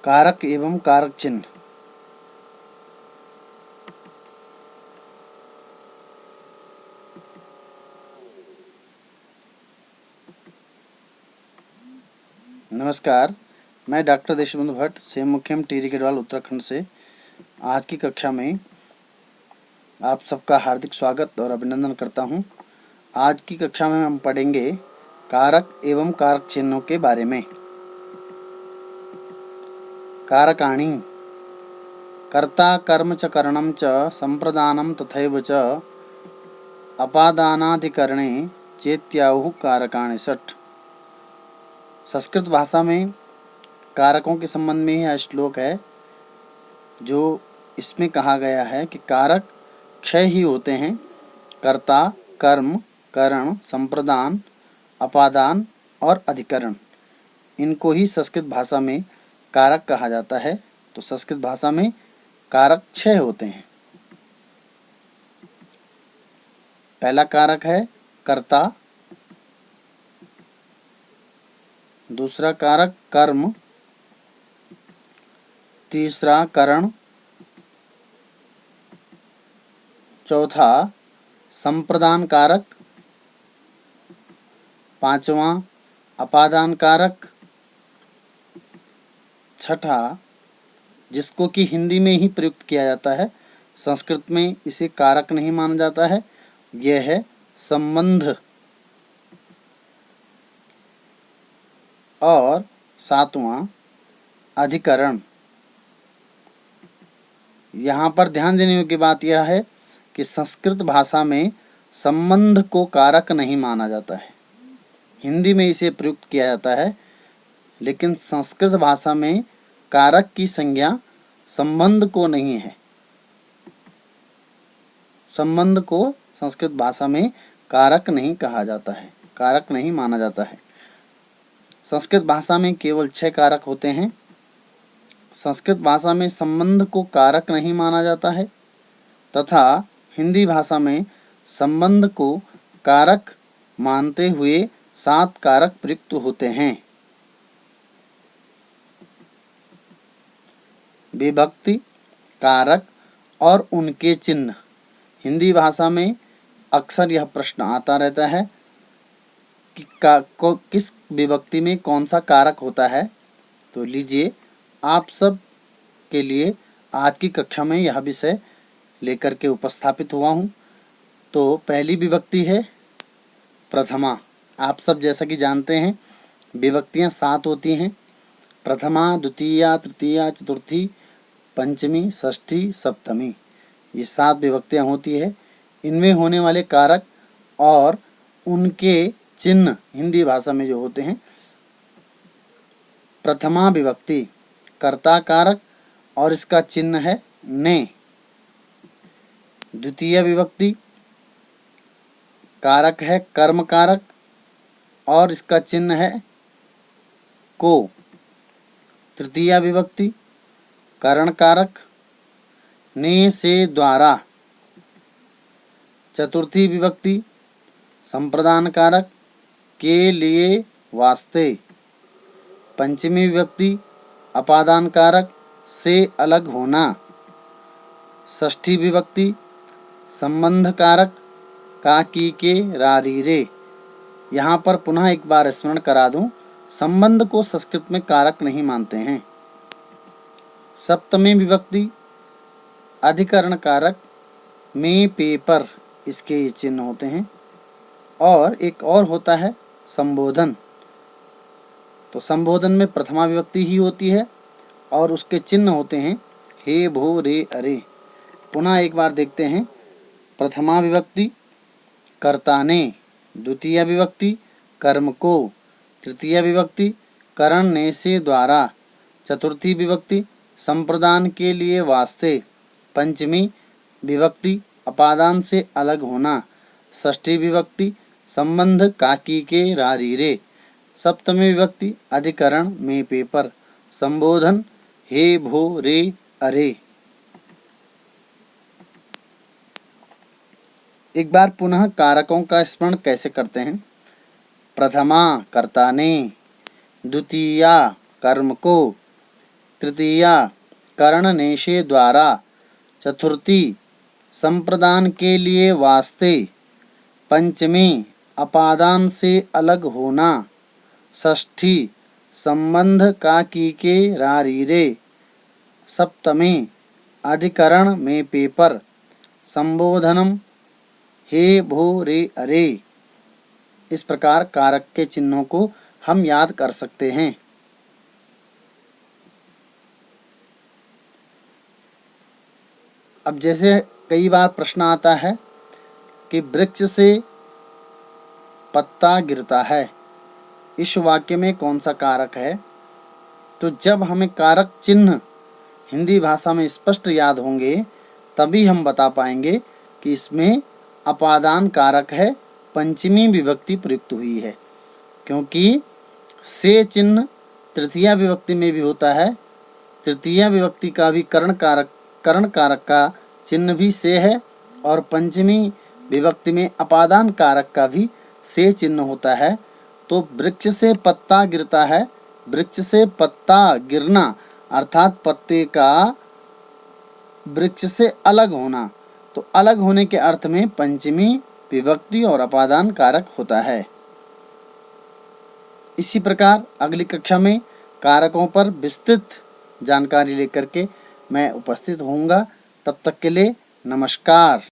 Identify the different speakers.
Speaker 1: कारक एवं कारक चिन्ह। नमस्कार, मैं डॉक्टर देशबंधु भट्ट सेम मुख्यम टिहरी गढ़वाल उत्तराखंड से आज की कक्षा में आप सबका हार्दिक स्वागत और अभिनंदन करता हूं। आज की कक्षा में हम पढ़ेंगे कारक एवं कारक चिन्हों के बारे में। कारकाणि कर्ता कर्म च करणं च संप्रदानं तथैव च अपादानाधिकरणे चेत्याहुः कारकाणि षट्। संस्कृत भाषा में कारकों के संबंध में यह श्लोक है, जो इसमें कहा गया है कि कारक 6 ही होते हैं। कर्ता, कर्म, करण, संप्रदान, अपादान और अधिकरण। इनको ही संस्कृत भाषा में कारक कहा जाता है। तो संस्कृत भाषा में कारक 6 होते हैं। पहला कारक है कर्ता, दूसरा कारक कर्म, तीसरा करण, चौथा संप्रदान कारक, पांचवा अपादान कारक, छठा जिसको कि हिंदी में ही प्रयुक्त किया जाता है, संस्कृत में इसे कारक नहीं माना जाता है, यह है संबंध। और सातवां अधिकरण। यहाँ पर ध्यान देने योग्य बात यह है कि संस्कृत भाषा में संबंध को कारक नहीं माना जाता है। हिंदी में इसे प्रयुक्त किया जाता है, लेकिन संस्कृत भाषा में कारक की संज्ञा संबंध को नहीं है। संबंध को संस्कृत भाषा में कारक नहीं कहा जाता है, कारक नहीं माना जाता है। संस्कृत भाषा में केवल 6 कारक होते हैं। संस्कृत भाषा में संबंध को कारक नहीं माना जाता है तथा हिंदी भाषा में संबंध को कारक मानते हुए 7 कारक प्रयुक्त होते हैं। विभक्ति, कारक और उनके चिन्ह। हिंदी भाषा में अक्सर यह प्रश्न आता रहता है कि किस विभक्ति में कौन सा कारक होता है। तो लीजिए, आप सब के लिए आज की कक्षा में यह विषय लेकर के उपस्थापित हुआ हूँ। तो पहली विभक्ति है प्रथमा। आप सब जैसा कि जानते हैं, विभक्तियाँ 7 होती हैं। प्रथमा, द्वितीया, तृतीया, चतुर्थी, पंचमी, षष्ठी, सप्तमी, ये 7 विभक्तियाँ होती है। इनमें होने वाले कारक और उनके चिन्ह हिंदी भाषा में जो होते हैं। प्रथमा विभक्ति कर्ता कारक और इसका चिन्ह है ने। द्वितीय विभक्ति कारक है कर्म कारक और इसका चिन्ह है को। तृतीय विभक्ति करण कारक ने से द्वारा। चतुर्थी विभक्ति संप्रदान कारक के लिए वास्ते। पंचमी विभक्ति अपादान कारक से अलग होना। षष्ठी विभक्ति संबंध कारक का की के रारी रे। यहाँ पर पुनः एक बार स्मरण करा दूं, संबंध को संस्कृत में कारक नहीं मानते हैं। सप्तमी विभक्ति अधिकरण कारक में पेपर, इसके ये चिन्ह होते हैं। और एक और होता है संबोधन। तो संबोधन में प्रथमा विभक्ति ही होती है और उसके चिन्ह होते हैं हे, भो, रे, अरे। पुनः एक बार देखते हैं। प्रथमा विभक्ति कर्ता ने, द्वितीय विभक्ति कर्म को, तृतीय विभक्ति करण ने से द्वारा, चतुर्थी विभक्ति संप्रदान के लिए वास्ते, पंचमी विभक्ति अपादान से अलग होना, षष्ठी विभक्ति संबंध काकी के रारी रे, सप्तमी विभक्ति अधिकरण में पेपर, संबोधन हे, भो, रे, अरे। एक बार पुनः कारकों का स्मरण कैसे करते हैं। प्रथमा कर्ता ने, द्वितीया कर्म को, तृतीया करण नेशे द्वारा, चतुर्थी संप्रदान के लिए वास्ते, पंचमी अपादान से अलग होना, षष्ठी संबंध का कीके रारीरे, सप्तमी अधिकरण में पेपर, संबोधनम हे भो रे अरे। इस प्रकार कारक के चिन्हों को हम याद कर सकते हैं। अब जैसे कई बार प्रश्न आता है कि वृक्ष से पत्ता गिरता है, इस वाक्य में कौन सा कारक है? तो जब हमें कारक चिन्ह हिंदी भाषा में स्पष्ट याद होंगे तभी हम बता पाएंगे कि इसमें अपादान कारक है, पंचमी विभक्ति प्रयुक्त हुई है। क्योंकि से चिन्ह तृतीया विभक्ति में भी होता है, तृतीया विभक्ति का भी करण कारक का चिन्ह भी से है, और पंचमी विभक्ति में अपादान कारक का भी से चिन्ह होता है। तो वृक्ष से पत्ता गिरता है, वृक्ष से पत्ता गिरना अर्थात पत्ते का वृक्ष से अलग होना, तो अलग होने के अर्थ में पंचमी विभक्ति और अपादान कारक होता है। इसी प्रकार अगली कक्षा में कारकों पर विस्तृत जानकारी लेकर के मैं उपस्थित होऊंगा। तब तक के लिए नमस्कार।